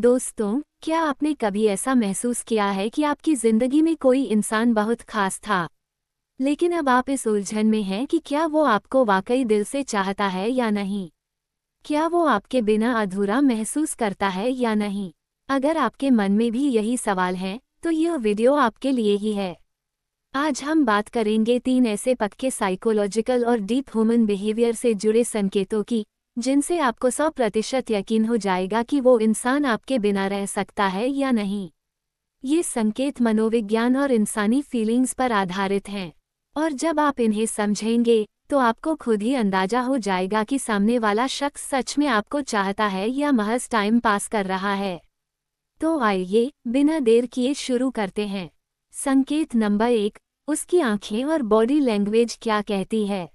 दोस्तों, क्या आपने कभी ऐसा महसूस किया है कि आपकी जिंदगी में कोई इंसान बहुत खास था, लेकिन अब आप इस उलझन में हैं कि क्या वो आपको वाकई दिल से चाहता है या नहीं? क्या वो आपके बिना अधूरा महसूस करता है या नहीं? अगर आपके मन में भी यही सवाल है, तो यह वीडियो आपके लिए ही है। आज हम बात करेंगे 3 ऐसे पक्के साइकोलॉजिकल और डीप ह्यूमन बिहेवियर से जुड़े संकेतों की, जिनसे आपको 100% यकीन हो जाएगा कि वो इंसान आपके बिना रह सकता है या नहीं। ये संकेत मनोविज्ञान और इंसानी फीलिंग्स पर आधारित हैं, और जब आप इन्हें समझेंगे, तो आपको खुद ही अंदाजा हो जाएगा कि सामने वाला शख्स सच में आपको चाहता है या महज टाइम पास कर रहा है। तो आइए, बिना देर किए शुरू करते हैं। संकेत नंबर 1, उसकी आंखें और बॉडी लैंग्वेज क्या कहती है।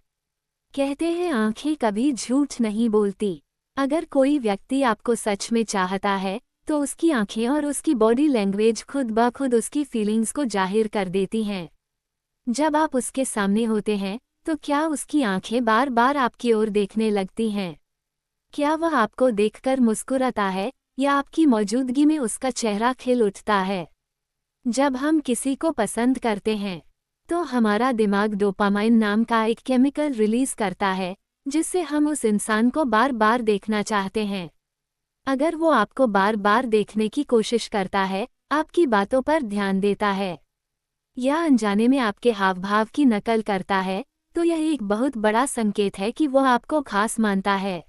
कहते हैं आंखें कभी झूठ नहीं बोलती। अगर कोई व्यक्ति आपको सच में चाहता है, तो उसकी आंखें और उसकी बॉडी लैंग्वेज खुद ब खुद उसकी फीलिंग्स को जाहिर कर देती हैं। जब आप उसके सामने होते हैं, तो क्या उसकी आंखें बार बार आपकी ओर देखने लगती हैं? क्या वह आपको देखकर मुस्कुराता है, या आपकी मौजूदगी में उसका चेहरा खिल उठता है? जब हम किसी को पसंद करते हैं, तो हमारा दिमाग डोपामाइन नाम का एक केमिकल रिलीज करता है, जिससे हम उस इंसान को बार बार देखना चाहते हैं। अगर वो आपको बार बार देखने की कोशिश करता है, आपकी बातों पर ध्यान देता है, या अनजाने में आपके हाव भाव की नकल करता है, तो यह एक बहुत बड़ा संकेत है कि वह आपको खास मानता है।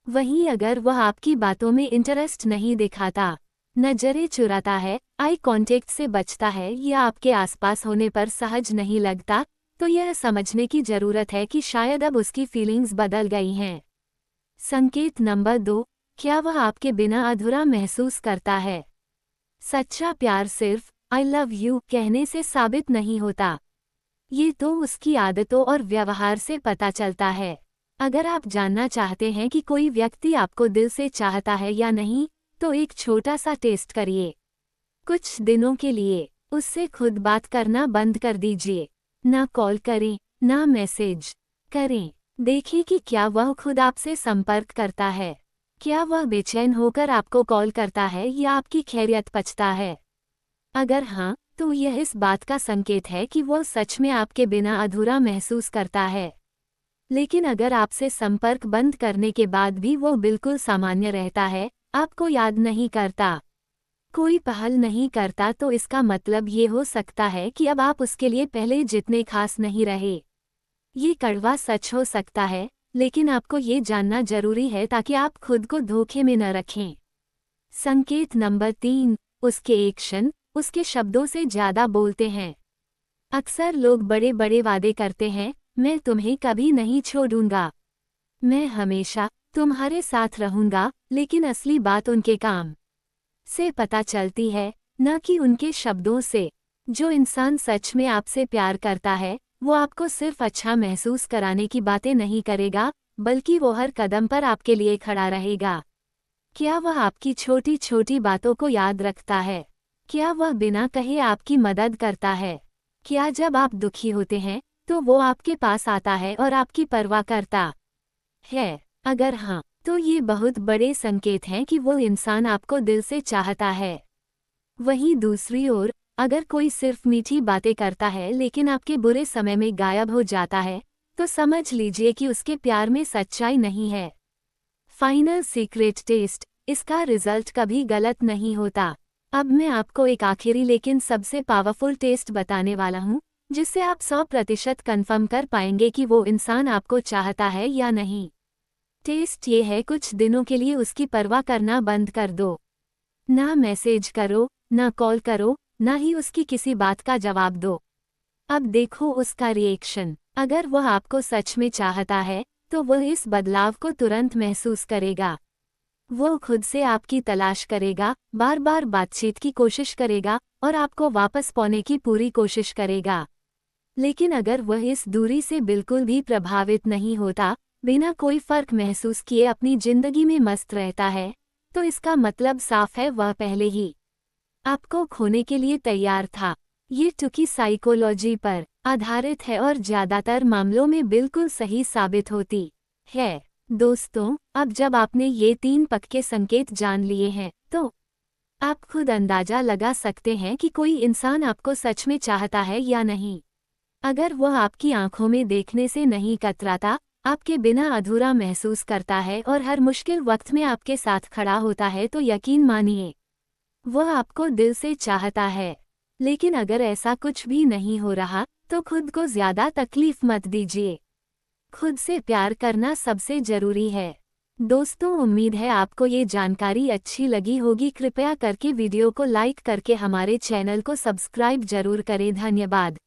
वहीं अगर वह आपकी बातों में इंटरेस्ट नहीं दिखाता, नजरें चुराता है, आई कांटेक्ट से बचता है, या आपके आसपास होने पर सहज नहीं लगता, तो यह समझने की जरूरत है कि शायद अब उसकी फीलिंग्स बदल गई हैं। संकेत नंबर 2, क्या वह आपके बिना अधूरा महसूस करता है। सच्चा प्यार सिर्फ आई लव यू कहने से साबित नहीं होता। ये तो उसकी आदतों और व्यवहार से पता चलता है। अगर आप जानना चाहते हैं कि कोई व्यक्ति आपको दिल से चाहता है या नहीं, तो एक छोटा सा टेस्ट करिए। कुछ दिनों के लिए उससे खुद बात करना बंद कर दीजिए। ना कॉल करें, ना मैसेज करें। देखिए कि क्या वह खुद आपसे संपर्क करता है। क्या वह बेचैन होकर आपको कॉल करता है या आपकी खैरियत पूछता है? अगर हाँ, तो यह इस बात का संकेत है कि वह सच में आपके बिना अधूरा महसूस करता है। लेकिन अगर आपसे संपर्क बंद करने के बाद भी वो बिल्कुल सामान्य रहता है, आपको याद नहीं करता, कोई पहल नहीं करता, तो इसका मतलब ये हो सकता है कि अब आप उसके लिए पहले जितने खास नहीं रहे। ये कड़वा सच हो सकता है, लेकिन आपको ये जानना जरूरी है ताकि आप खुद को धोखे में न रखें। संकेत नंबर 3, उसके एक्शन उसके शब्दों से ज्यादा बोलते हैं। अक्सर लोग बड़े बड़े वादे करते हैं, मैं तुम्हें कभी नहीं छोड़ूंगा, मैं हमेशा तुम्हारे साथ रहूंगा, लेकिन असली बात उनके काम से पता चलती है, न कि उनके शब्दों से। जो इंसान सच में आपसे प्यार करता है, वो आपको सिर्फ अच्छा महसूस कराने की बातें नहीं करेगा, बल्कि वो हर कदम पर आपके लिए खड़ा रहेगा। क्या वह आपकी छोटी छोटी बातों को याद रखता है? क्या वह बिना कहे आपकी मदद करता है? क्या जब आप दुखी होते हैं, तो वो आपके पास आता है और आपकी परवाह करता है? अगर हाँ, तो ये बहुत बड़े संकेत हैं कि वो इंसान आपको दिल से चाहता है। वहीं दूसरी ओर, अगर कोई सिर्फ मीठी बातें करता है लेकिन आपके बुरे समय में गायब हो जाता है, तो समझ लीजिए कि उसके प्यार में सच्चाई नहीं है। फाइनल सीक्रेट टेस्ट, इसका रिजल्ट कभी गलत नहीं होता। अब मैं आपको एक आखिरी लेकिन सबसे पावरफुल टेस्ट बताने वाला हूँ, जिससे आप 100% कन्फर्म कर पाएंगे कि वो इंसान आपको चाहता है या नहीं। टेस्ट ये है, कुछ दिनों के लिए उसकी परवाह करना बंद कर दो। ना मैसेज करो, ना कॉल करो, ना ही उसकी किसी बात का जवाब दो। अब देखो उसका रिएक्शन। अगर वह आपको सच में चाहता है, तो वह इस बदलाव को तुरंत महसूस करेगा। वो खुद से आपकी तलाश करेगा, बार बार बातचीत की कोशिश करेगा, और आपको वापस पाने की पूरी कोशिश करेगा। लेकिन अगर वह इस दूरी से बिल्कुल भी प्रभावित नहीं होता, बिना कोई फर्क महसूस किए अपनी जिंदगी में मस्त रहता है, तो इसका मतलब साफ है, वह पहले ही आपको खोने के लिए तैयार था। ये टुकी साइकोलॉजी पर आधारित है और ज्यादातर मामलों में बिल्कुल सही साबित होती है। दोस्तों, अब जब आपने ये 3 पक्के संकेत जान लिए हैं, तो आप खुद अंदाजा लगा सकते हैं कि कोई इंसान आपको सच में चाहता है या नहीं। अगर वह आपकी आंखों में देखने से नहीं कतराता, आपके बिना अधूरा महसूस करता है और हर मुश्किल वक्त में आपके साथ खड़ा होता है, तो यकीन मानिए वह आपको दिल से चाहता है। लेकिन अगर ऐसा कुछ भी नहीं हो रहा, तो खुद को ज्यादा तकलीफ मत दीजिए। खुद से प्यार करना सबसे जरूरी है। दोस्तों, उम्मीद है आपको ये जानकारी अच्छी लगी होगी। कृपया करके वीडियो को लाइक करके हमारे चैनल को सब्सक्राइब जरूर करें। धन्यवाद।